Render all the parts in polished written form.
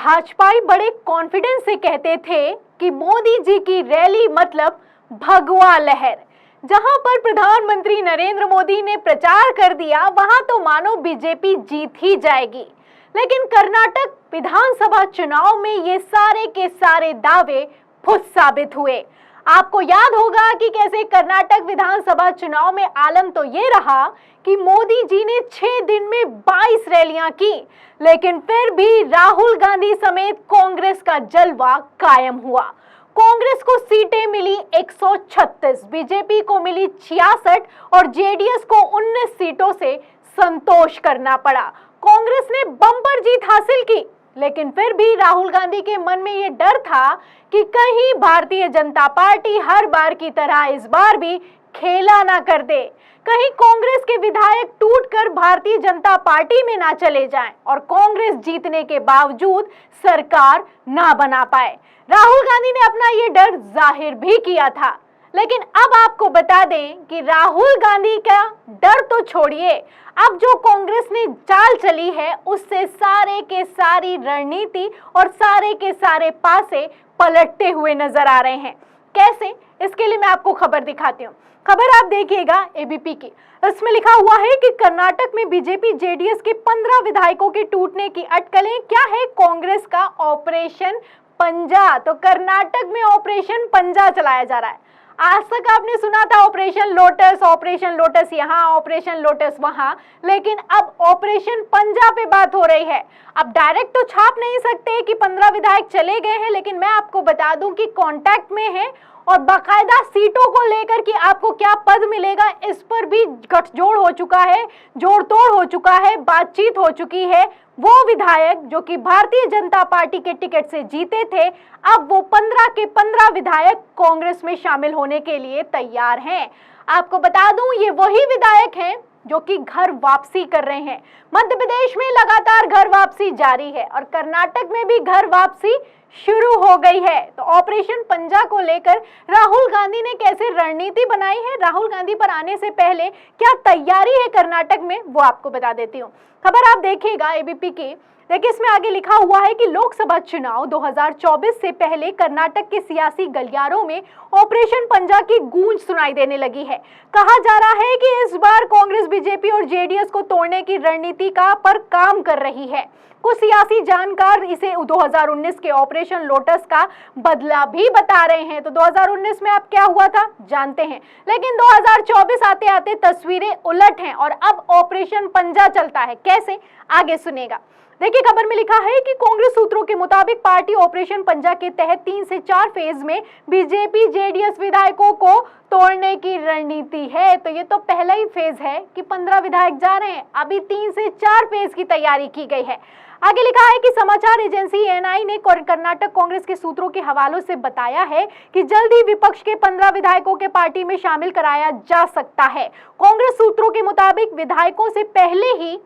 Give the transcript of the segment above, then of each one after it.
भाजपाई बड़े कॉन्फिडेंस से कहते थे कि मोदी जी की रैली मतलब भगवा लहर। जहां पर प्रधानमंत्री नरेंद्र मोदी ने प्रचार कर दिया, वहां तो मानो बीजेपी जीत ही जाएगी। लेकिन कर्नाटक विधानसभा चुनाव में ये सारे के सारे दावे फुस साबित हुए। आपको याद होगा कि कैसे कर्नाटक विधानसभा चुनाव में आलम तो ये रहा कि मोदी जी ने 6 दिन में 22 रैलियां की, लेकिन फिर भी राहुल गांधी समेत कांग्रेस का जलवा कायम हुआ। कांग्रेस को सीटें मिली 136, बीजेपी को मिली 66 और जेडीएस को 19 सीटों से संतोष करना पड़ा। कांग्रेस ने बम्पर जीत हासिल की, लेकिन फिर भी राहुल गांधी के मन में ये डर था कि कहीं भारतीय जनता पार्टी हर बार की तरह इस बार भी खेला ना कर दे, कहीं कांग्रेस के विधायक टूटकर भारतीय जनता पार्टी में ना चले जाएं और कांग्रेस जीतने के बावजूद सरकार ना बना पाए। राहुल गांधी ने अपना ये डर जाहिर भी किया था। लेकिन अब आपको बता दें कि राहुल गांधी का डर तो छोड़िए, अब जो कांग्रेस ने चाल चली है उससे सारे के सारी रणनीति और सारे के सारे पासे पलटते हुए नजर आ रहे हैं। कैसे? इसके लिए मैं आपको खबर दिखाती हूँ। खबर आप देखिएगा एबीपी की। इसमें लिखा हुआ है कि कर्नाटक में बीजेपी जेडीएस के 15 विधायकों के टूटने की अटकलें। क्या है? कांग्रेस का ऑपरेशन पंजा। तो कर्नाटक में ऑपरेशन पंजा चलाया जा रहा है। आज तक आपने सुना था ऑपरेशन लोटस यहाँ, ऑपरेशन लोटस वहां, लेकिन अब ऑपरेशन पंजा पे बात हो रही है। अब डायरेक्ट तो छाप नहीं सकते कि 15 विधायक चले गए हैं, लेकिन मैं आपको बता दूं कि कांटेक्ट में है और बाकायदा सीटों को लेकर कि आपको क्या पद मिलेगा, इस पर भी गठजोड़ हो चुका है, जोड़ तोड़ हो चुका है, बातचीत हो चुकी है। वो विधायक जो कि भारतीय जनता पार्टी के टिकट से जीते थे, अब वो 15 के 15 विधायक कांग्रेस में शामिल होने के लिए तैयार हैं। आपको बता दूं, ये वही विधायक हैं जो कि घर वापसी कर रहे हैं। मध्य प्रदेश में लगातार घर वापसी जारी है और कर्नाटक में भी घर वापसी शुरू हो गई है। तो ऑपरेशन पंजा को लेकर राहुल गांधी ने कैसे रणनीति बनाई है, राहुल गांधी पर आने से पहले क्या तैयारी है कर्नाटक में, वो आपको बता देती हूँ। खबर आप देखिएगा एबीपी की। देखिए, इसमें आगे लिखा हुआ है कि लोकसभा चुनाव 2024 से पहले कर्नाटक के सियासी गलियारों में ऑपरेशन पंजा की गूंज सुनाई देने लगी है। कहा जा रहा है कि इस बार कांग्रेस बीजेपी और जेडीएस को तोड़ने की रणनीति पर काम कर रही है। कुछ सियासी जानकार इसे 2019 के ऑपरेशन लोटस का बदला भी बता रहे हैं। तो 2019 में अब क्या हुआ था जानते हैं, लेकिन 2024 आते आते तस्वीरें उलट हैं और अब ऑपरेशन पंजा चलता है। कैसे? आगे सुनेगा। देखिए, खबर में लिखा है कि कांग्रेस सूत्रों के मुताबिक पार्टी ऑपरेशन पंजा के तहत 3 से 4 फेज में बीजेपी जेडीएस विधायकों को तोड़ने की रणनीति है। तो ये तो पहला ही फेज है कि 15 विधायक जा रहे हैं, अभी 3 से 4 फेज की तैयारी की गई है। आगे लिखा है कि समाचार एजेंसी एएनआई ने कर्नाटक कांग्रेस के सूत्रों के हवालों से बताया है कि जल्द ही विपक्ष के 15 विधायकों के पार्टी में शामिल कराया जा सकता है। कांग्रेस सूत्रों के मुताबिक विधायकों से पहले ही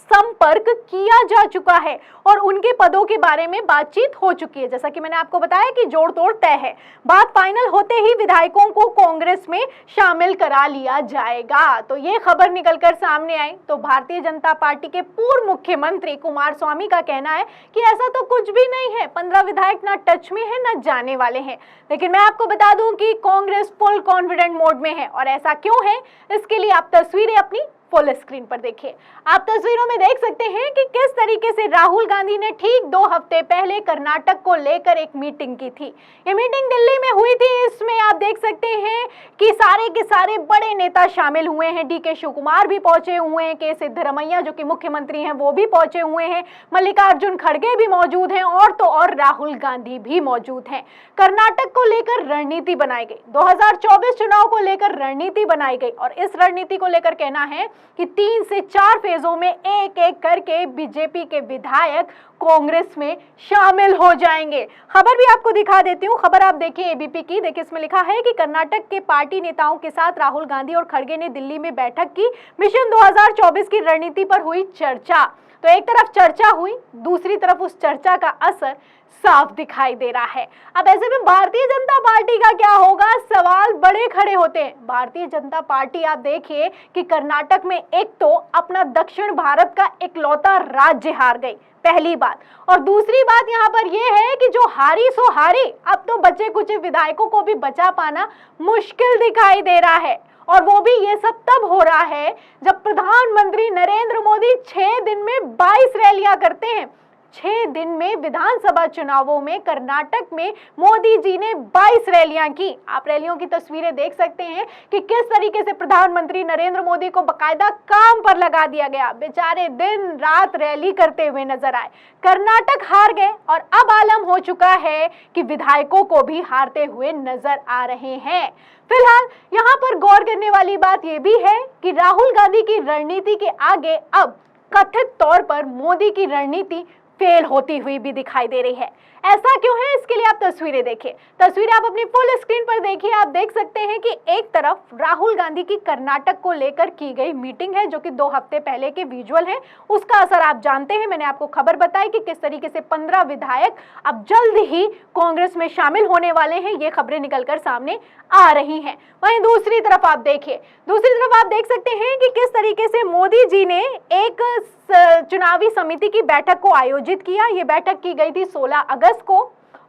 संपर्क किया जा चुका है और उनके पदों के बारे में बातचीत हो चुकी है। जैसा कि मैंने आपको बताया कि जोड़ तोड़ तय है, बात फाइनल होते ही विधायकों को कांग्रेस में शामिल करा लिया जाएगा। तो ये खबर निकलकर सामने आई तो भारतीय जनता पार्टी के पूर्व मुख्यमंत्री कुमारस्वामी का कहना है कि ऐसा तो कुछ भी नहीं है, 15 विधायक ना टच में है ना जाने वाले हैं। लेकिन मैं आपको बता दूं कि कांग्रेस फुल कॉन्फिडेंट मोड में है। और ऐसा क्यों है, इसके लिए आप तस्वीरें अपनी फुल स्क्रीन पर देखिए। आप तस्वीरों में देख सकते हैं कि किस तरीके से राहुल गांधी ने ठीक 2 हफ्ते पहले कर्नाटक को लेकर एक मीटिंग की थी। ये मीटिंग दिल्ली में हुई थी। इसमें आप देख सकते हैं कि सारे के सारे बड़े नेता शामिल हुए हैं। डीके शिव कुमार भी पहुंचे हुए हैं, के सिद्धरमैया जो कि मुख्यमंत्री हैं वो भी पहुंचे हुए हैं, मल्लिकार्जुन खड़गे भी मौजूद हैं और तो और राहुल गांधी भी मौजूद हैं। कर्नाटक को लेकर रणनीति बनाई गई, 2024 चुनाव को लेकर रणनीति बनाई गई और इस रणनीति को लेकर कहना है कि 3 से 4 फेजों में एक एक करके बीजेपी के विधायक कांग्रेस में शामिल हो जाएंगे। खबर भी आपको दिखा देती हूँ। खबर आप देखिए एबीपी की। देखिए, इसमें लिखा है कि कर्नाटक के पार्टी नेताओं के साथ राहुल गांधी और खड़गे ने दिल्ली में बैठक की। मिशन 2024 की रणनीति पर हुई चर्चा। तो एक तरफ चर्चा हुई, दूसरी तरफ उस चर्चा का असर साफ दिखाई दे रहा है। अब ऐसे में भारतीय जनता पार्टी का क्या होगा, सवाल बड़े खड़े होते हैं। भारतीय जनता पार्टी आप देखिए कि कर्नाटक में एक तो अपना दक्षिण भारत का इकलौता राज्य हार गई, पहली बात, और दूसरी बात यहाँ पर यह है कि जो हारी सो हारी, अब तो बचे कुछ विधायकों को भी बचा पाना मुश्किल दिखाई दे रहा है। और वो भी ये सब तब हो रहा है जब प्रधानमंत्री नरेंद्र मोदी 6 दिन में 22 रैलियां करते हैं। 6 दिन में विधानसभा चुनावों में कर्नाटक में मोदी जी ने 22 रैलियां की। आप रैलियों की तस्वीरें देख सकते हैं कि किस तरीके से प्रधानमंत्री नरेंद्र मोदी को बकायदा काम पर लगा दिया गया। बेचारे दिन रात रैली करते हुए नजर आए। कर्नाटक हार गए और अब आलम हो चुका है कि विधायकों को भी हारते हुए नजर आ रहे हैं। फिलहाल यहाँ पर गौर करने वाली बात यह भी है कि राहुल गांधी की रणनीति के आगे अब कथित तौर पर मोदी की रणनीति फेल होती हुई भी दिखाई दे रही है। ऐसा क्यों है, इसके लिए आप तस्वीरें देखिए। तस्वीरें आप अपनी फुल स्क्रीन पर देखिए। आप देख सकते हैं कि एक तरफ राहुल गांधी की कर्नाटक को लेकर की गई मीटिंग है, जो कि 2 हफ्ते पहले के विजुअल है। उसका असर आप जानते हैं। मैंने आपको खबर बताई कि किस तरीके से 15 विधायक अब जल्द ही कांग्रेस में शामिल होने वाले हैं। ये खबरें निकलकर सामने आ रही हैं। वहीं दूसरी तरफ आप देखिए, दूसरी तरफ आप देख सकते हैं कि किस तरीके से मोदी जी ने एक चुनावी समिति की बैठक को आयोजित किया। ये बैठक की गई थी 16 अगस्त को,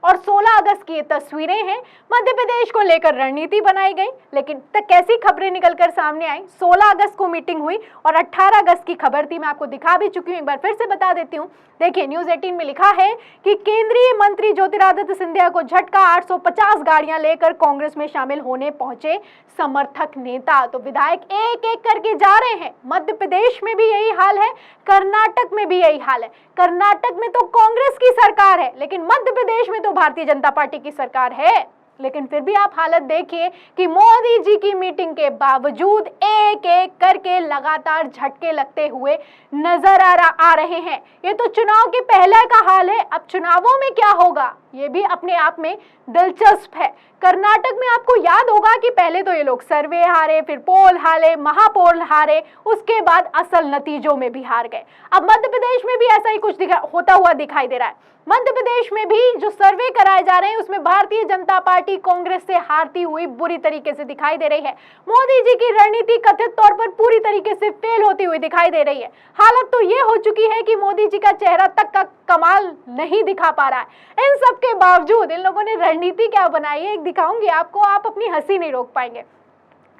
और 16 अगस्त की ये तस्वीरें हैं। मध्य प्रदेश को लेकर रणनीति बनाई गई, लेकिन तक कैसी खबरें निकलकर सामने आई। 16 अगस्त को मीटिंग हुई और 18 अगस्त की खबर थी, मैं आपको दिखा भी चुकी हूं, एक बार फिर से बता देती हूं। देखिए, न्यूज 18 में लिखा है कि केंद्रीय मंत्री ज्योतिरादित्य सिंधिया को झटका, 850 गाड़ियां लेकर कांग्रेस में शामिल होने पहुंचे समर्थक नेता। तो विधायक एक एक करके जा रहे हैं। मध्य प्रदेश में भी यही हाल है, कर्नाटक में भी यही हाल है। कर्नाटक में तो कांग्रेस की सरकार है, लेकिन मध्य प्रदेश में तो भारतीय जनता पार्टी की सरकार है। लेकिन फिर भी आप हालत देखिए कि मोदी जी की मीटिंग के बावजूद एक एक करके लगातार झटके लगते हुए नजर आ रहे हैं। ये तो चुनाव के पहले का हाल है। अब चुनावों में क्या होगा, ये भी अपने आप में दिलचस्प है। कर्नाटक में आपको याद होगा कि पहले तो ये लोग सर्वे हारे, फिर पोल हारे, महापोल हारे, उसके बाद असल नतीजों में भी हार गए। अब मध्य प्रदेश में भी ऐसा ही कुछ होता हुआ दिखाई दे रहा है। मध्य प्रदेश में भी जो सर्वे कराए जा रहे हैं उसमें भारतीय जनता पार्टी कांग्रेस से हारती हुई बुरी तरीके से दिखाई दे रही है। मोदी जी की रणनीति कथित तौर पर पूरी तरीके से फेल होती हुई दिखाई दे रही है। हालत तो ये हो चुकी है कि मोदी जी का चेहरा तक का कमाल नहीं दिखा पा रहा है। इन सब के बावजूद इन लोगों ने रणनीति क्या बनाई है, एक दिखाऊंगी आपको, आप अपनी हंसी नहीं रोक पाएंगे।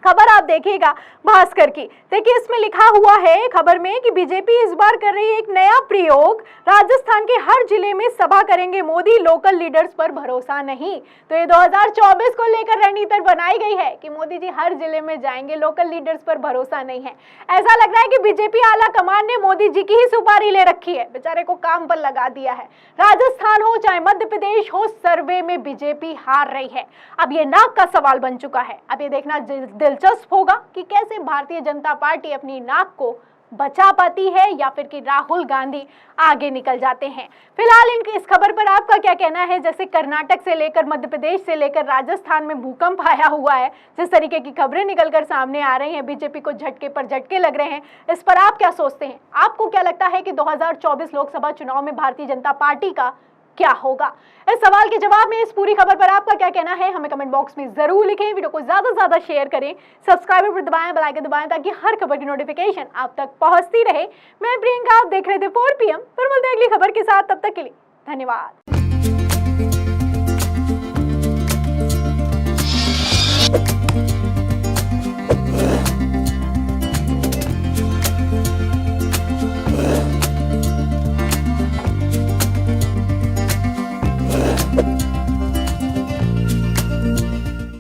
खबर आप देखिएगा भास्कर की। देखिए, इसमें लिखा हुआ है खबर में कि बीजेपी इस बार कर रही है एक नया प्रयोग, राजस्थान के हर जिले में सभा करेंगे मोदी, लोकल लीडर्स पर भरोसा नहीं। तो ये 2024 को लेकर रणनीति बनाई गई है कि मोदी जी हर जिले में जाएंगे, लोकल लीडर्स पर भरोसा नहीं है। ऐसा लग रहा है कि बीजेपी आला कमान ने मोदी जी की ही सुपारी ले रखी है, बेचारे को काम पर लगा दिया है। राजस्थान हो चाहे मध्य प्रदेश हो, सर्वे में बीजेपी हार रही है। अब ये नाक का सवाल बन चुका है। अब ये देखना दिलचस्प होगा कि कैसे भारतीय जनता पार्टी अपनी नाक को बचा पाती है या फिर कि राहुल गांधी आगे निकल जाते हैं। फिलहाल इस खबर पर आपका क्या कहना है? जैसे कर्नाटक से लेकर मध्य प्रदेश से लेकर राजस्थान में भूकंप आया हुआ है, जिस तरीके की खबरें निकलकर सामने आ रही हैं, बीजेपी को झटके पर झटके लग रहे हैं, इस पर आप क्या सोचते हैं? आपको क्या लगता है कि 2024 लोकसभा चुनाव में भारतीय जनता पार्टी का क्या होगा? इस सवाल के जवाब में इस पूरी खबर पर आपका क्या कहना है, हमें कमेंट बॉक्स में जरूर लिखें। वीडियो को ज्यादा से ज्यादा शेयर करें, सब्सक्राइब पर दबाएं, बेल आइकन दबाएं ताकि हर खबर की नोटिफिकेशन आप तक पहुंचती रहे। मैं प्रियंका, आप देख रहे थे 4 PM। फिर मिलते हैं अगली खबर के साथ, तब तक के लिए धन्यवाद।